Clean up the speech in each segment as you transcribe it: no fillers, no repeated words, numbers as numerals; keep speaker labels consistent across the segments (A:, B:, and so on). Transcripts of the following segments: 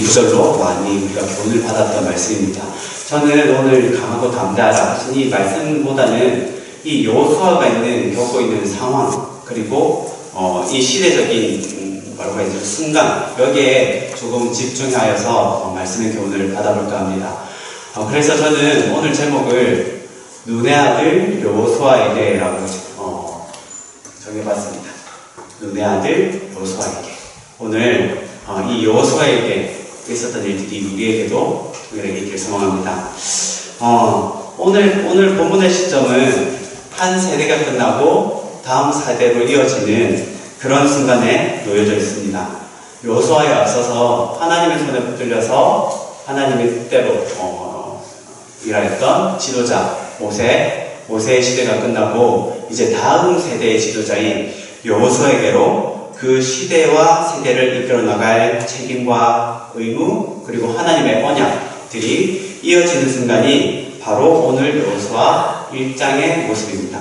A: 구절로 많이 우리가 교훈을 받았던 말씀입니다. 저는 오늘 강하고 담대하라 하신 이 말씀보다는 이 여호수아가 겪고 있는 상황, 그리고 이 시대적인 뭐라고 해야 되죠? 순간, 여기에 조금 집중하여서 말씀의 교훈을 받아볼까 합니다. 그래서 저는 오늘 제목을 눈의 아들 여호수아에게 라고 정해봤습니다. 눈의 아들 여호수아에게. 오늘 이 여호수아에게 있었던 일들이 우리에게도 동일하게 있길 소망합니다. 오늘 본문의 시점은 한 세대가 끝나고 다음 세대로 이어지는 그런 순간에 놓여져 있습니다. 여호수아에 앞서서 하나님의 손에 붙들려서 하나님의 뜻대로 일하였던 지도자 모세의 시대가 끝나고 이제 다음 세대의 지도자인 여호수아에게로 그 시대와 세대를 이끌어 나갈 책임과 의무, 그리고 하나님의 언약들이 이어지는 순간이 바로 오늘 여호수아 1장의 모습입니다.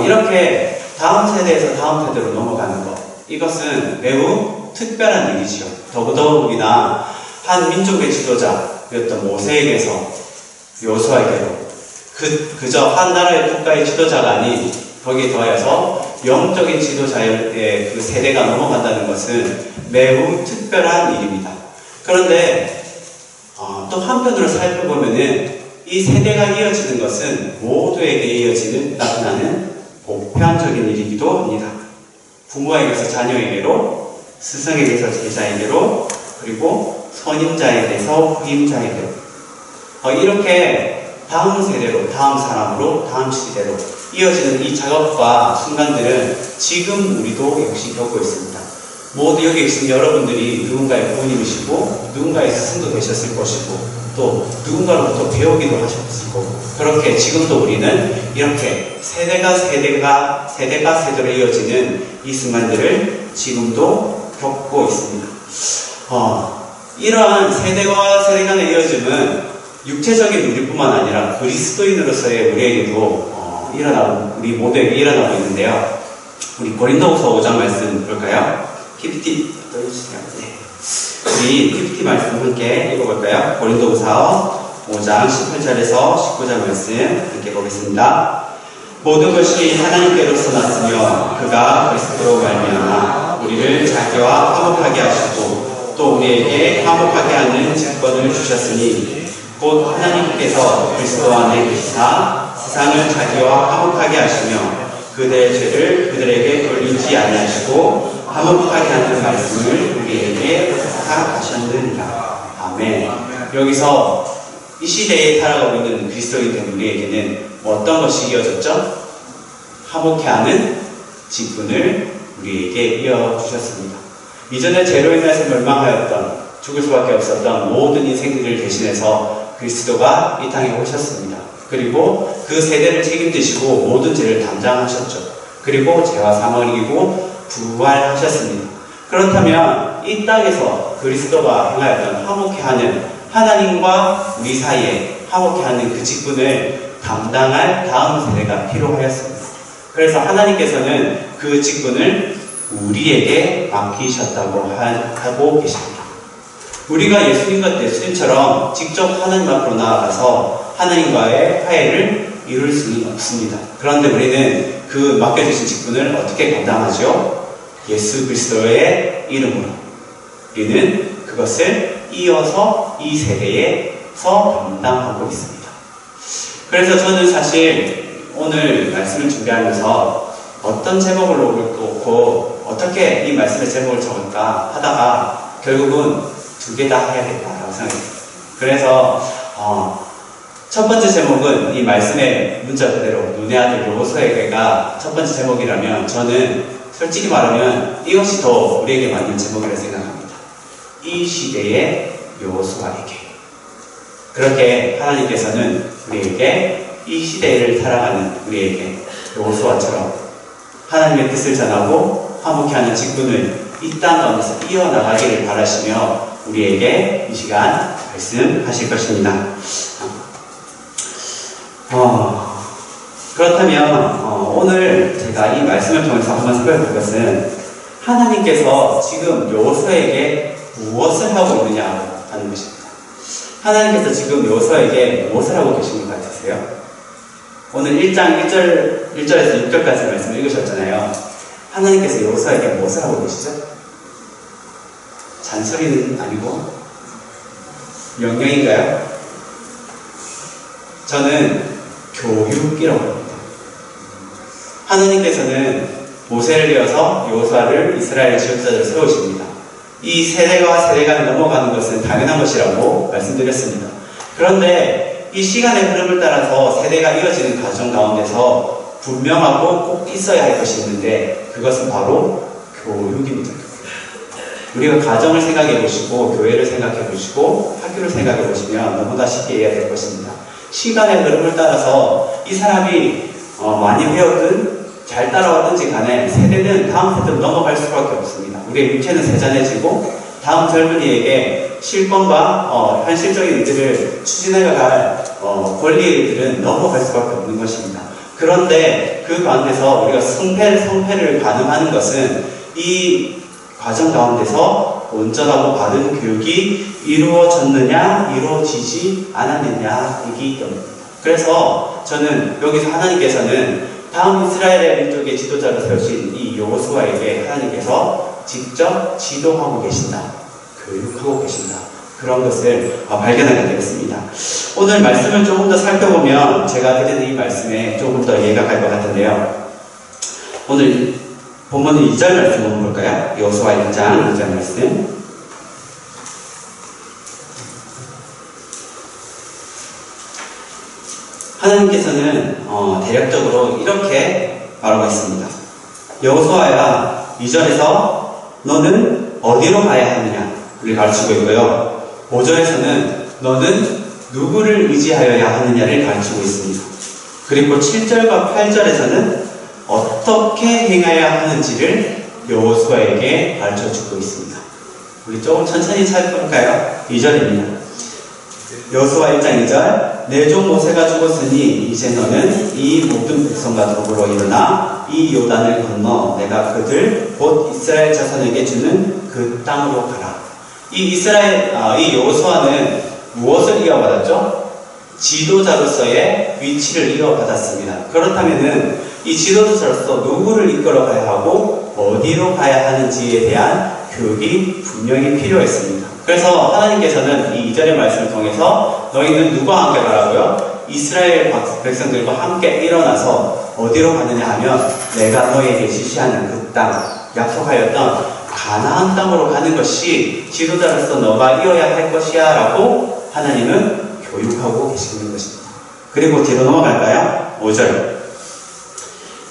A: 이렇게 다음 세대에서 다음 세대로 넘어가는 것, 이것은 매우 특별한 일이지요. 더더욱이나 한 민족의 지도자였던 모세에게서 여호수아에게로 그저 한 나라의 국가의 지도자가 아닌 거기에 더하여서 영적인 지도자의 그 세대가 넘어간다는 것은 매우 특별한 일입니다. 그런데 또 한편으로 살펴보면은 이 세대가 이어지는 것은 모두에게 이어지는 나타나는 보편적인 일이기도 합니다. 부모에게서 자녀에게로, 스승에게서 제자에게로, 그리고 선임자에게서 후임자에게로, 이렇게 다음 세대로, 다음 사람으로, 다음 시대로 이어지는 이 작업과 순간들은 지금 우리도 역시 겪고 있습니다. 모두 여기 계신 여러분들이 누군가의 부모님이시고 누군가의 스승도 되셨을 것이고 또 누군가로부터 배우기도 하셨을 거고, 그렇게 지금도 우리는 이렇게 세대가 세대로 이어지는 이 순간들을 지금도 겪고 있습니다. 이러한 세대와 세대 간의 이어짐은 육체적인 우리뿐만 아니라 그리스도인으로서의 우리에게도 우리 모두에게 일어나고 있는데요. 우리 고린도후서 5장 말씀 볼까요? PPT 보여주세요. 네. 우리 PPT 말씀 함께 읽어볼까요? 고린도후서 5장 18절에서 19절 말씀 함께 보겠습니다. 모든 것이 하나님께로서 났으며 그가 그리스도로 말미암아 우리를 자기와 화목하게 하시고 또 우리에게 화목하게 하는 직분을 주셨으니 곧 하나님께서 그리스도 안에 계시사 세상을 자기와 화목하게 하시며 그들의 죄를 그들에게 돌리지 아니하시고 화목하게 하는 말씀을 우리에게 부탁하셨느니라. 아멘. 여기서 이 시대에 살아가고 있는 그리스도인된 우리에게는 어떤 것이 이어졌죠? 화목케 하는 직분을 우리에게 이어주셨습니다. 이전에 죄로 인해서 멸망하였던, 죽을 수밖에 없었던 모든 인생들을 대신해서 그리스도가 이 땅에 오셨습니다. 그리고 그 세대를 책임지시고 모든 죄를 담당하셨죠. 그리고 죄와 사망을 이기고 부활하셨습니다. 그렇다면 이 땅에서 그리스도가 행하였던 화목케 하는, 하나님과 우리 사이에 화목케 하는 그 직분을 담당할 다음 세대가 필요하였습니다. 그래서 하나님께서는 그 직분을 우리에게 맡기셨다고 하고 계십니다. 우리가 예수님처럼 직접 하나님 앞으로 나아가서 하나님과의 화해를 이룰 수는 없습니다. 그런데 우리는 그 맡겨주신 직분을 어떻게 감당하죠? 예수 그리스도의 이름으로 우리는 그것을 이어서 이 세대에서 감당하고 있습니다. 그래서 저는 사실 오늘 말씀을 준비하면서 어떤 제목을 놓고 어떻게 이 말씀의 제목을 적을까 하다가 결국은 두 개 다 해야겠다라고 생각했어요. 그래서 첫 번째 제목은 이 말씀의 문자 그대로 눈의 아들 여호수아에게가 첫 번째 제목이라면, 저는 솔직히 말하면 이것이 더 우리에게 맞는 제목이라고 생각합니다. 이 시대의 여호수아에게. 그렇게 하나님께서는 우리에게 이 시대를 살아가는 우리에게 여호수아처럼 하나님의 뜻을 전하고 화목케 하는 직분을 이 땅 가운데서 이어나가기를 바라시며 우리에게 이 시간 말씀하실 것입니다. 그렇다면 오늘 제가 이 말씀을 통해서 한번 살펴볼 것은 하나님께서 지금 여호수아에게 무엇을 하고 있느냐 하는 것입니다. 하나님께서 지금 여호수아에게 무엇을 하고 계신 것 같으세요? 오늘 1장 1절에서 6절까지 말씀을 읽으셨잖아요. 하나님께서 여호수아에게 무엇을 하고 계시죠? 잔소리는 아니고 명령인가요? 저는 교육이라고 합니다. 하나님께서는 모세를 이어서 여호수아를 이스라엘 지도자로 세우십니다. 이 세대가 넘어가는 것은 당연한 것이라고 말씀드렸습니다. 그런데 이 시간의 흐름을 따라서 세대가 이어지는 과정 가운데서 분명하고 꼭 있어야 할 것이 있는데 그것은 바로 교육입니다. 우리가 가정을 생각해 보시고 교회를 생각해 보시고 학교를 생각해 보시면 너무나 쉽게 이해가 될 것입니다. 시간의 흐름을 따라서 이 사람이 많이 배웠든 잘 따라왔든지 간에 세대는 다음 세대로 넘어갈 수밖에 없습니다. 우리의 육체는 세잔해지고 다음 젊은이에게 실권과 현실적인 일들을 추진해갈 권리들은 넘어갈 수밖에 없는 것입니다. 그런데 그 가운데서 우리가 성패를 가늠하는 것은 이 과정 가운데서 온전하고 바른 교육이 이루어졌느냐 이루어지지 않았느냐이기 때문입니다. 그래서 저는 여기서 하나님께서는 다음 이스라엘의 민족의 지도자로 세우신 이 여호수아에게 하나님께서 직접 지도하고 계신다, 교육하고 계신다, 그런 것을 발견하게 되었습니다. 오늘 말씀을 조금 더 살펴보면 제가 드리는 이 말씀에 조금 더 이해가 갈 것 같은데요. 오늘 본문 2절 말씀 한번 볼까요? 여호수아 1장 2절 말씀. 하나님께서는 대략적으로 이렇게 말하고 있습니다. 여호수아야, 2절에서 너는 어디로 가야 하느냐를 가르치고 있고요. 5절에서는 너는 누구를 의지하여야 하느냐를 가르치고 있습니다. 그리고 7절과 8절에서는 어떻게 행해야 하는지를 여호수아에게 가르쳐주고 있습니다. 우리 조금 천천히 살펴볼까요? 2절입니다. 여호수아 1장 2절 내 종 모세가 죽었으니 이제 너는 이 모든 백성과 더불어 일어나 이 요단을 건너 내가 그들 곧 이스라엘 자손에게 주는 그 땅으로 가라. 이 여호수아는 무엇을 이어받았죠? 지도자로서의 위치를 이어받았습니다. 그렇다면은 이 지도자로서 누구를 이끌어 가야 하고 어디로 가야 하는지에 대한 교육이 분명히 필요했습니다. 그래서 하나님께서는 이 2절의 말씀을 통해서 너희는 누구와 함께 가라고요? 이스라엘 백성들과 함께 일어나서 어디로 가느냐 하면 내가 너희에게 지시하는 그 땅, 약속하였던 가나안 땅으로 가는 것이 지도자로서 너가 이어야 할 것이야 라고 하나님은 교육하고 계시는 것입니다. 그리고 뒤로 넘어갈까요? 5절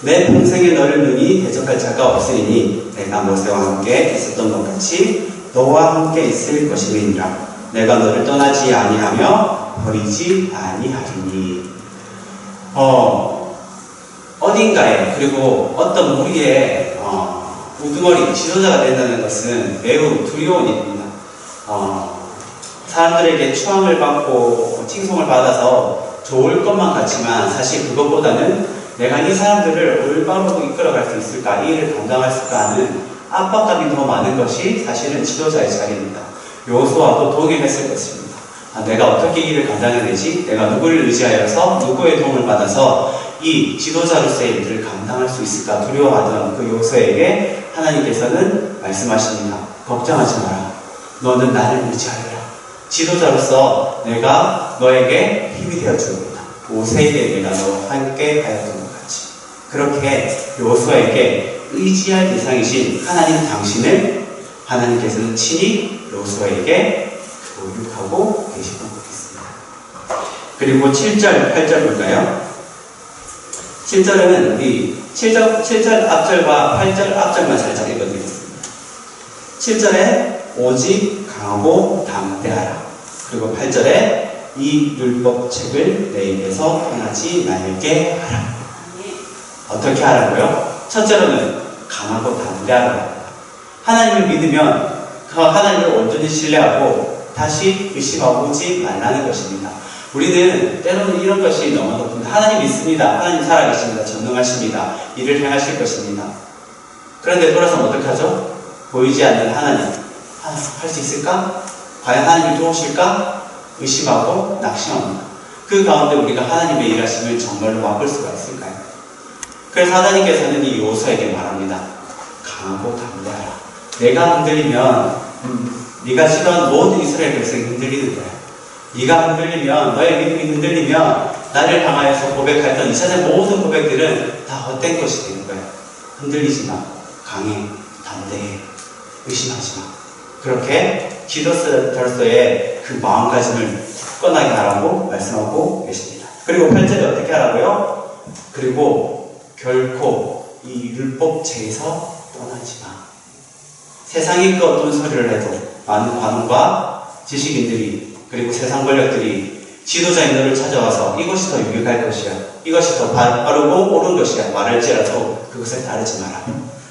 A: 내 평생에 너를 능히 대적할 자가 없으니 내가 모세와 함께 있었던 것 같이 너와 함께 있을 것이니라. 내가 너를 떠나지 아니하며 버리지 아니하리니. 어딘가에 그리고 어떤 무리의 우두머리 지도자가 된다는 것은 매우 두려운 일입니다. 사람들에게 추앙을 받고 칭송을 받아서 좋을 것만 같지만 사실 그것보다는 내가 이 사람들을 올바르고 이끌어갈 수 있을까, 이 일을 감당할 수 있을까 하는 압박감이 더 많은 것이 사실은 지도자의 자리입니다. 여호수아도 동의했을 것입니다. 내가 어떻게 이 일을 감당해내지? 내가 누구를 의지하여서 누구의 도움을 받아서 이 지도자로서의 일들을 감당할 수 있을까 두려워하던 그 여호수아에게 하나님께서는 말씀하십니다. 걱정하지 마라. 너는 나를 의지하여라. 지도자로서 내가 너에게 힘이 되어주겠다. 모세에게 내가 너와 함께 하였던 것 같이. 그렇게 여호수아에게 의지할 대상이신 하나님 당신을 하나님께서는 친히 여호수아에게 교육하고 계시던 것 같습니다. 그리고 7절, 8절 볼까요? 7절은 우리 7절 앞절과 8절 앞절만 살짝 읽어드리겠습니다. 7절에 오직 강하고 담대하라. 그리고 8절에 이 율법책을 내 입에서 떠나지 말게 하라. 어떻게 하라고요? 첫째로는 강하고 담대하라고 합니다. 하나님을 믿으면 그 하나님을 온전히 신뢰하고 다시 의심하고 오지 말라는 것입니다. 우리는 때로는 이런 것이 너무 높습니다. 하나님 믿습니다. 하나님 살아계십니다. 전능하십니다. 일을 행하실 것입니다. 그런데 돌아서면 어떻게 하죠? 보이지 않는 할 수 있을까? 과연 하나님이 도우실까? 의심하고 낙심합니다. 그 가운데 우리가 하나님의 일하심을 정말로 맛볼 수가 있을까요? 그래서 하나님께서는 이 여호수아에게 말합니다. 강하고 담대하라. 내가 흔들리면 네가 지도한 모든 이스라엘 백성이 흔들리는 거야. 네가 흔들리면, 너의 믿음이 흔들리면 나를 향하여서 고백했던 이전의 모든 고백들은 다 헛된 것이 되는 거야. 흔들리지 마. 강해. 담대해. 의심하지 마. 그렇게 기도서의 그 마음가짐을 굳건하게 하라고 말씀하고 계십니다. 그리고 8절에 어떻게 하라고요? 그리고 결코 이 율법체에서 떠나지 마. 세상이 그 어떤 소리를 해도 많은 관원과 지식인들이 그리고 세상 권력들이 지도자인 너를 찾아와서 이것이 더 유익할 것이야, 이것이 더 바르고 옳은 것이야 말할지라도 그것을 따르지 마라.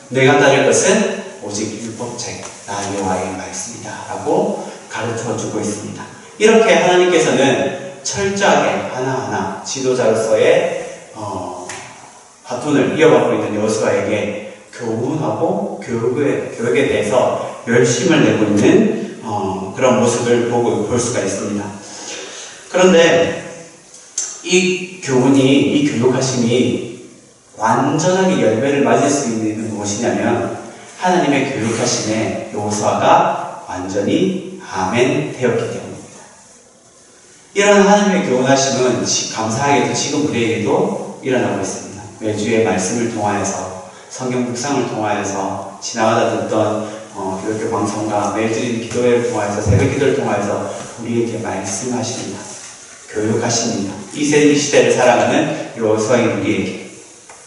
A: 내가 따를 것은 오직 율법책 나 여호와의 말씀이다 라고 가르쳐주고 있습니다. 이렇게 하나님께서는 철저하게 하나하나 지도자로서의 바톤을 이어가고 있는 여호수아에게 교훈하고 교육에 대해서 열심을 내고 있는 그런 모습을 볼 수가 있습니다. 그런데 이 교훈이, 이 교육하심이 완전하게 열매를 맞을 수 있는 무엇이냐면 하나님의 교육하심에 여호수아가 완전히 아멘 되었기 때문입니다. 이런 하나님의 교훈하심은 감사하게도 지금 우리에게도 일어나고 있습니다. 매주의 말씀을 통하여서 성경 묵상을 통하여서 지나가다 듣던 교육교 방송과 매일 드리는 기도회를 통하여서 새벽 기도를 통하여서 우리에게 말씀하십니다. 교육하십니다. 이 시대를 살아가는 여호수아인 우리에게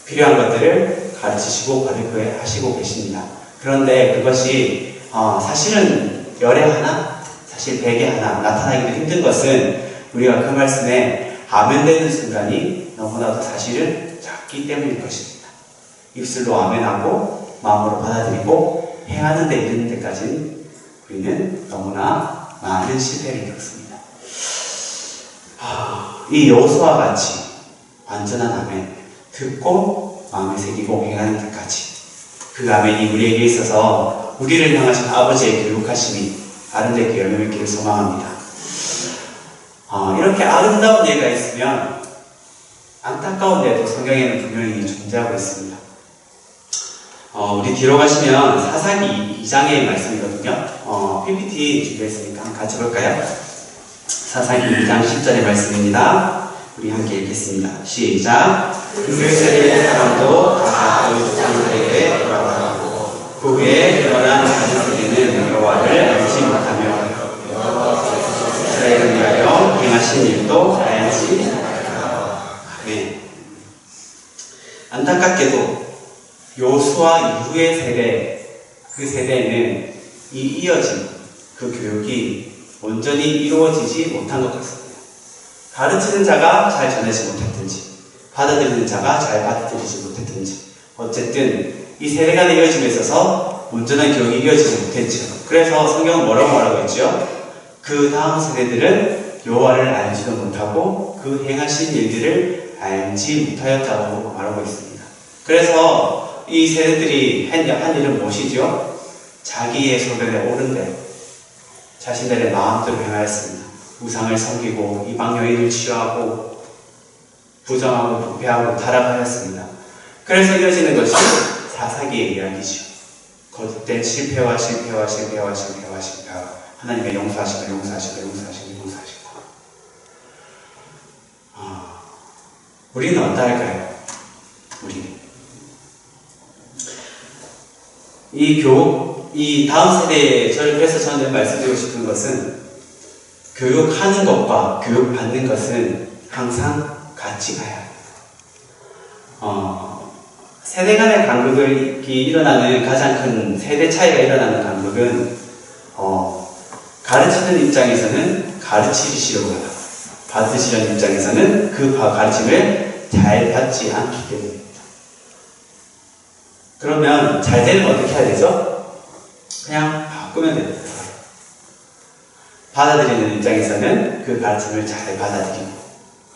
A: 필요한 것들을 가르치시고 가르쳐하시고 계십니다. 그런데 그것이 사실은 열에 하나, 사실 백에 하나 나타나기도 힘든 것은 우리가 그 말씀에 아멘되는 순간이 너무나도 사실은 작기 때문일 것입니다. 입술로 아멘하고 마음으로 받아들이고 행하는 데 이르는 데까지는 우리는 너무나 많은 실패를 겪습니다. 이 여호수아와 같이 완전한 아멘, 듣고 마음에 새기고 행하는 데까지 그 아멘이 우리에게 있어서 우리를 향하신 아버지의 교육하심이 아름답게 열매맺기를 소망합니다. 이렇게 아름다운 예가 있으면 안타까운 예도 성경에는 분명히 존재하고 있습니다. 우리 뒤로 가시면 사사기 2장의 말씀이거든요. PPT 준비했으니까 한번 같이 볼까요? 사사기 2장 10절의 말씀입니다. 우리 함께 읽겠습니다. 시작. 그 세대의 사람도 다 그 조상들에게 돌아가고 그 후에 일어난 다른 세대는 여호와를 알지 못하며 이스라엘을 위하여 행하신 일도 알지 못하라. 아멘. 안타깝게도 여호수아 이후의 세대, 그 세대에는 이 이어진 그 교육이 온전히 이루어지지 못한 것 같습니다. 가르치는 자가 잘 전하지 못했든지 받아들이는 자가 잘 받아들이지 못했든지 어쨌든 이 세대 간의 이어짐에 있어서 온전한 교육이 이어지지 못했죠. 그래서 성경은 뭐라고 말하고 있죠? 그 다음 세대들은 여호와를 알지도 못하고 그 행하신 일들을 알지 못하였다고 말하고 있습니다. 그래서 이 세대들이 한 일은 무엇이죠? 자기의 소견에 옳은 대로 자신들의 마음대로 행하였습니다. 우상을 섬기고 이방 여인을 취하고 부정하고 부패하고 타락하였습니다. 그래서 이어지는 것이 사사기의 이야기죠. 거듭된 실패와 하나님의 용서하시고 우리는 어떨까요? 이 다음 세대에 그래서 저는 말씀드리고 싶은 것은 교육하는 것과 교육받는 것은 항상 같이 가야 합니다. 세대 간의 간극이 일어나는 가장 큰 세대 차이가 일어나는 간극은 가르치는 입장에서는 가르치시려고 하다. 받으시려는 입장에서는 그 가르침을 잘 받지 않기 때문입니다. 그러면 잘 되려면 어떻게 해야 되죠? 그냥 바꾸면 됩니다. 받아들이는 입장에서는 그 가르침을 잘 받아들이고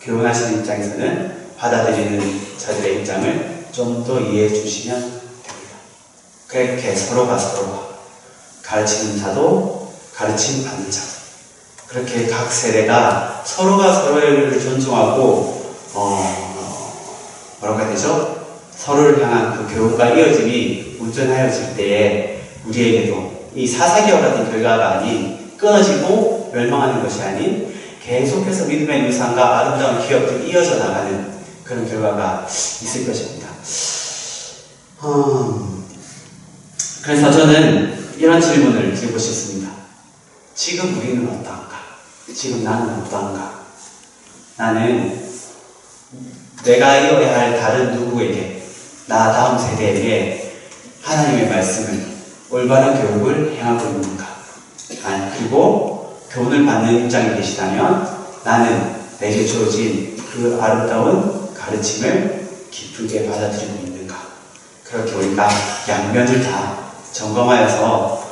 A: 교훈하시는 입장에서는 받아들이는 자들의 입장을 좀 더 이해해 주시면 됩니다. 그렇게 서로가 가르치는 자도 가르침 받는 자도 그렇게 각 세대가 서로가 서로를 존중하고 뭐라고 해야 되죠? 서로를 향한 그 교훈과 이어짐이 온전하여질 때에 우리에게도 이 사사기와 같은 결과가 아닌 끊어지고 멸망하는 것이 아닌 계속해서 믿음의 유산과 아름다운 기업들이 이어져 나가는 그런 결과가 있을 것입니다. 그래서 저는 이런 질문을 드리고 싶습니다. 지금 우리는 어떠한가? 지금 나는 어떠한가? 나는 내가 이어야 할 다른 누구에게, 나 다음 세대에게 하나님의 말씀을, 올바른 교육을 행하고 있는가? 그리고 교훈을 받는 입장에 계시다면 나는 내게 주어진 그 아름다운 가르침을 기쁘게 받아들이고 있는가? 그렇게 우리가 양면을 다 점검하여서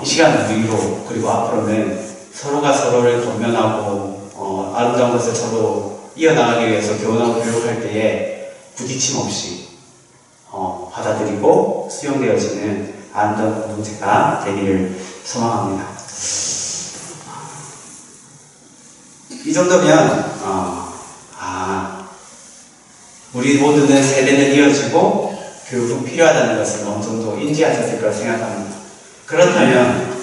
A: 이 시간 위로 그리고 앞으로는 서로가 서로를 권면하고 아름다운 것을 서로 이어나가기 위해서 교훈하고 교육할 때에 부딪힘 없이 받아들이고 수용되어지는 아름다운 공동체가 되기를 소망합니다. 이 정도면 우리 모두는 세대는 이어지고 교육은 필요하다는 것을 어느 정도 인지하셨을 거라 생각합니다. 그렇다면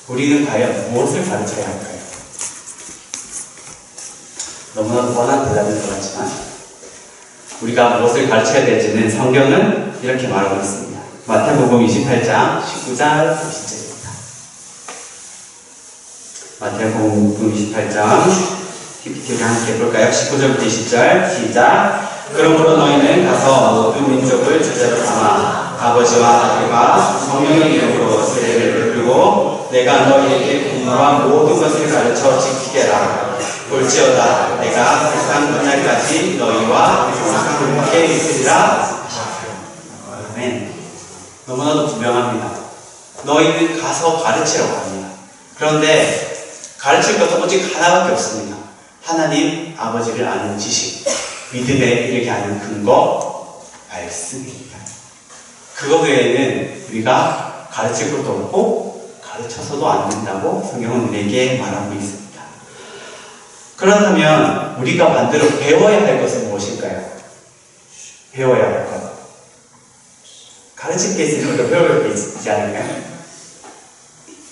A: 우리는 과연 무엇을 가르쳐야 할까요? 너무나도 뻔한 대답인 것 같지만 우리가 무엇을 가르쳐야 될지는 성경은 이렇게 말하고 있습니다. 마태복음 28장 19절 20절입니다. 마태복음 28장 PPT를 함께 볼까요? 19절부터 20절 시작. 그러므로 너희는 가서 모든 민족을 제자로 삼아 아버지와 아들과 성령의 이름으로 세례를 베풀고 내가 너희에게 분노한 모든 것을 가르쳐 지키게라. 볼지어다 내가 세상 끝날까지 너희와 항상 함께 있으리라. 아멘. 너무나도 분명합니다. 너희는 가서 가르치라고 합니다. 그런데 가르칠 것은 오직 하나밖에 없습니다. 하나님 아버지를 아는 지식, 믿음에 이르게 하는 근거, 말씀입니다. 그거 외에는 우리가 가르칠 것도 없고 가르쳐서도 안 된다고 성경은 우리에게 말하고 있습니다. 그렇다면 우리가 반대로 배워야 할 것은 무엇일까요? 배워야 할 것. 가르칠 게 있으면 우리가 배울 게 있지 않을까요?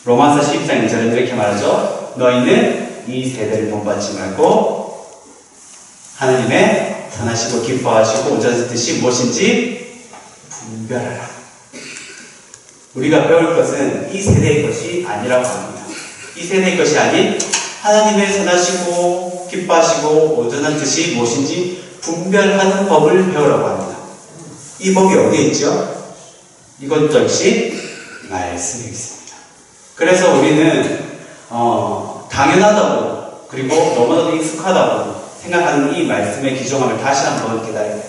A: 로마서 12장 2절은 이렇게 말하죠. 너희는 이 세대를 본받지 말고 하나님의 선하시고 기뻐하시고 온전한 뜻이 무엇인지 분별하라. 우리가 배울 것은 이 세대의 것이 아니라고 합니다. 이 세대의 것이 아닌 하나님의 선하시고 기뻐하시고 온전한 뜻이 무엇인지 분별하는 법을 배우라고 합니다. 이 법이 어디에 있죠? 이것 역시 말씀에 있습니다. 그래서 우리는 당연하다고 그리고 너무나도 익숙하다고 생각하는 이 말씀의 귀중함을 다시 한번 깨달아야 됩니다.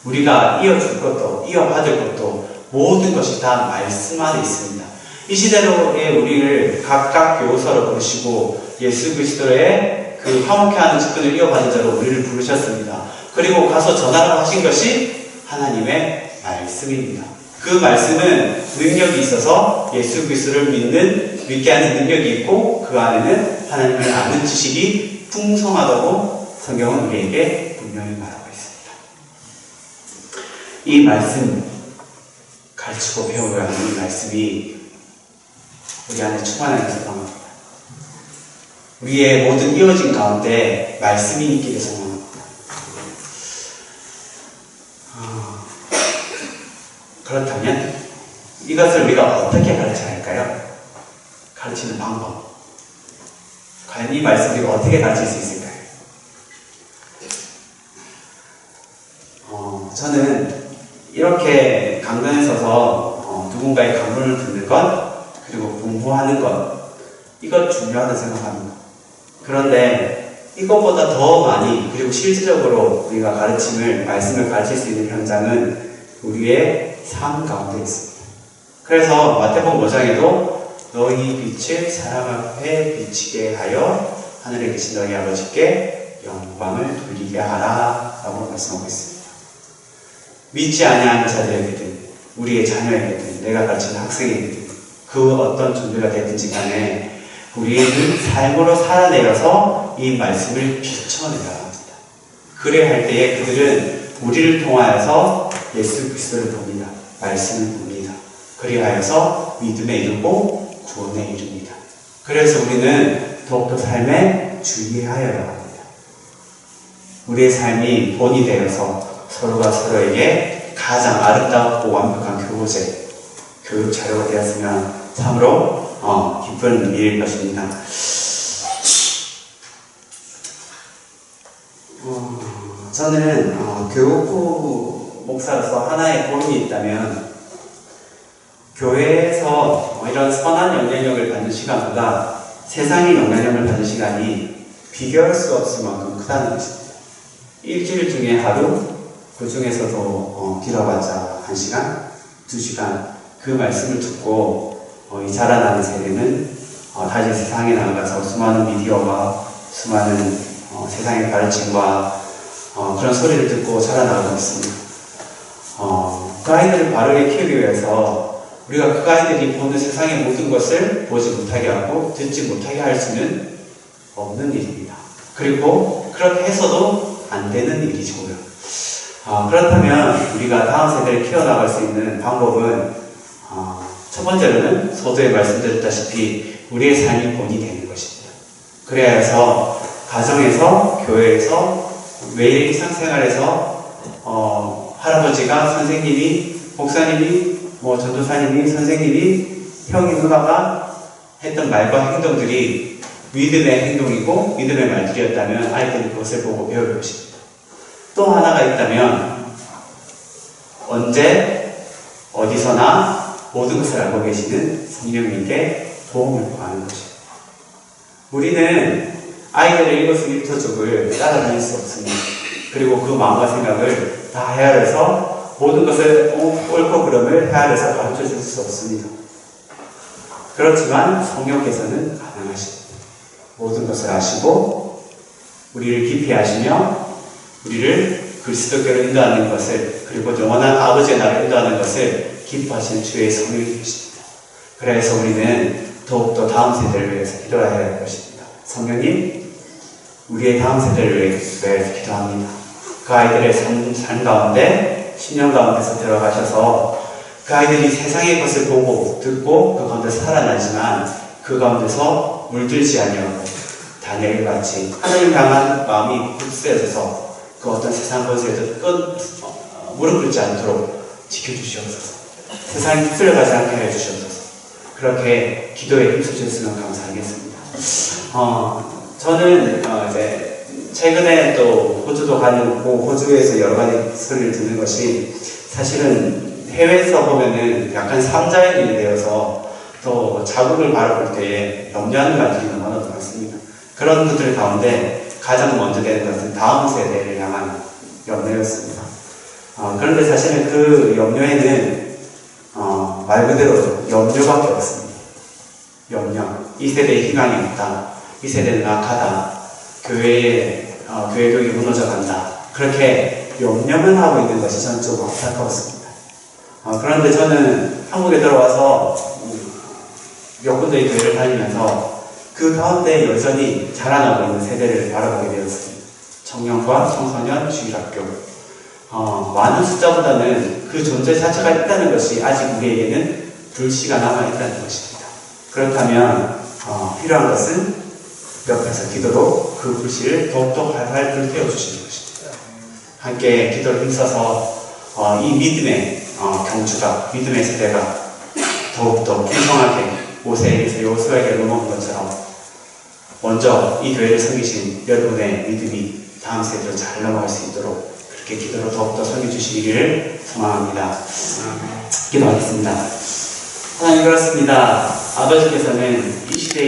A: 우리가 이어줄 것도 이어받을 것도 모든 것이 다 말씀 안에 있습니다. 이 시대로의 우리를 각각 교사로 부르시고 예수 그리스도의 그 화목해 하는 직분을 이어받은 자로 우리를 부르셨습니다. 그리고 가서 전하라고 하신 것이 하나님의 말씀입니다. 그 말씀은 능력이 있어서 예수 그리스도를 믿게 하는 능력이 있고 그 안에는 하나님을 아는 지식이 풍성하다고 성경은 우리에게 분명히 말하고 있습니다. 이 말씀, 가르치고 배워야 하는 말씀이 우리 안에 충만하게 소망합니다. 우리의 모든 이어진 가운데 말씀이 있기를 소망합니다. 그렇다면 이것을 우리가 어떻게 가르쳐야 할까요? 가르치는 방법. 과연 이 말씀을 우리가 어떻게 가르칠 수 있을까요? 저는 이렇게 강단에 서서 누군가의 강론을 듣는 것, 그리고 공부하는 것, 이것 중요하다고 생각합니다. 그런데 이것보다 더 많이, 그리고 실질적으로 우리가 말씀을 가르칠 수 있는 현장은 우리의 삶 가운데 있습니다. 그래서 마태복음 5장에도 너희 빛을 사람 앞에 비치게 하여 하늘에 계신 너희 아버지께 영광을 돌리게 하라 라고 말씀하고 있습니다. 믿지 아니하는 자들에게든 우리의 자녀에게든 내가 가르치는 학생에게든 그 어떤 존재가 되든지 간에 우리의 삶으로 살아내어서 이 말씀을 비춰내야 합니다. 그래야 할 때에 그들은 우리를 통하여서 예수 그리스도를 봅니다. 말씀을 봅니다. 그리하여서 믿음에 이르고 구원에 이릅니다. 그래서 우리는 더욱더 삶에 주의하여야 합니다. 우리의 삶이 본이 되어서 서로가 서로에게 가장 아름답고 완벽한 교육 자료가 되었으면 참으로 기쁜 일일 것입니다. 저는 교육부 목사로서 하나의 고민이 있다면 교회에서 이런 선한 영향력을 받는 시간보다 세상의 영향력을 받는 시간이 비교할 수 없을 만큼 크다는 것입니다. 일주일 중에 하루, 그 중에서도 길어봤자 1시간, 2시간 그 말씀을 듣고 이 자라나는 세대는 다시 세상에 나가서 수많은 미디어와 수많은 세상의 가르침과 그런 소리를 듣고 자라나가고 있습니다. 그 아이들을 바르게 키우기 위해서 우리가 그 아이들이 보는 세상의 모든 것을 보지 못하게 하고 듣지 못하게 할 수는 없는 일입니다. 그리고 그렇게 해서도 안 되는 일이고요. 그렇다면 우리가 다음 세대를 키워나갈 수 있는 방법은 첫 번째로는 서두에 말씀드렸다시피 우리의 삶이 본이 되는 것입니다. 그래야 해서 가정에서, 교회에서, 매일 일상생활에서 할아버지가, 선생님이, 목사님이, 전도사님이, 선생님이, 형이, 누나가 했던 말과 행동들이 믿음의 행동이고 믿음의 말들이었다면 아이들이 그것을 보고 배울 것입니다. 또 하나가 있다면 언제 어디서나 모든 것을 알고 계시는 성령님께 도움을 구하는 것입니다. 우리는 아이들의 일거수일투족을 따라다닐 수 없습니다. 그리고 그 마음과 생각을 다 헤아려서 모든 것을 옳고 그름을 헤아려서 가르쳐 줄 수 없습니다. 그렇지만 성령께서는 가능하십니다. 모든 것을 아시고 우리를 깊이 아시며 우리를 그리스도께로 인도하는 것을, 그리고 영원한 아버지의 나라로 인도하는 것을 기뻐하시는 주의 성령이 계십니다. 그래서 우리는 더욱더 다음 세대를 위해서 기도해야 할 것입니다. 성령님, 우리의 다음 세대를 위해서 기도합니다. 그 아이들의 삶 가운데 10년 가운데서 들어가셔서 그 아이들이 세상의 것을 보고 듣고 그 가운데 살아나지만 그 가운데서 물들지 아니하고 다니엘같이 하나님 향한 마음이 굳세어져서 그 어떤 세상 것에도 무릎 꿇지 않도록 지켜주시옵소서. 세상에 휩쓸려가지 않게 해주시옵소서. 그렇게 기도에 힘써주셨으면 감사하겠습니다. 저는 이제 최근에 또 호주도 가고 호주에서 여러 가지 소리를 듣는 것이 사실은 해외에서 보면은 약간 삼자의 일이 되어서 또 자국을 바라볼 때에 염려하는 말들이 너무나 많습니다. 그런 것들 가운데 가장 먼저 되는 것은 다음 세대를 향한 염려였습니다. 그런데 사실은 그 염려에는 말 그대로 염려밖에 없습니다. 염려. 이 세대에 희망이 없다. 이 세대는 악하다. 교회 교육이 무너져 간다. 그렇게 염려만 하고 있는 것이 저는 좀 안타까웠습니다. 그런데 저는 한국에 들어와서 몇 군데의 교회를 다니면서 그 가운데 여전히 자라나고 있는 세대를 바라보게 되었습니다. 청년과 청소년 주일학교. 많은 숫자보다는 그 존재 자체가 있다는 것이 아직 우리에게는 불씨가 남아있다는 것입니다. 그렇다면 필요한 것은 옆에서 기도로 그 불씨를 더욱더 활활 불태워 주시는 것입니다. 함께 기도를 힘써서 이 믿음의 경주가, 믿음의 세대가 더욱더 풍성하게 모세에게서 여호수아에게 넘어온 것처럼 먼저 이 교회를 섬기신 여러분의 믿음이 다음 세대로 잘 넘어갈 수 있도록 그렇게 기도로 더욱더 섬겨주시기를 소망합니다. 기도하겠습니다. 하나님, 그렇습니다. 아버지께서는 이 시대에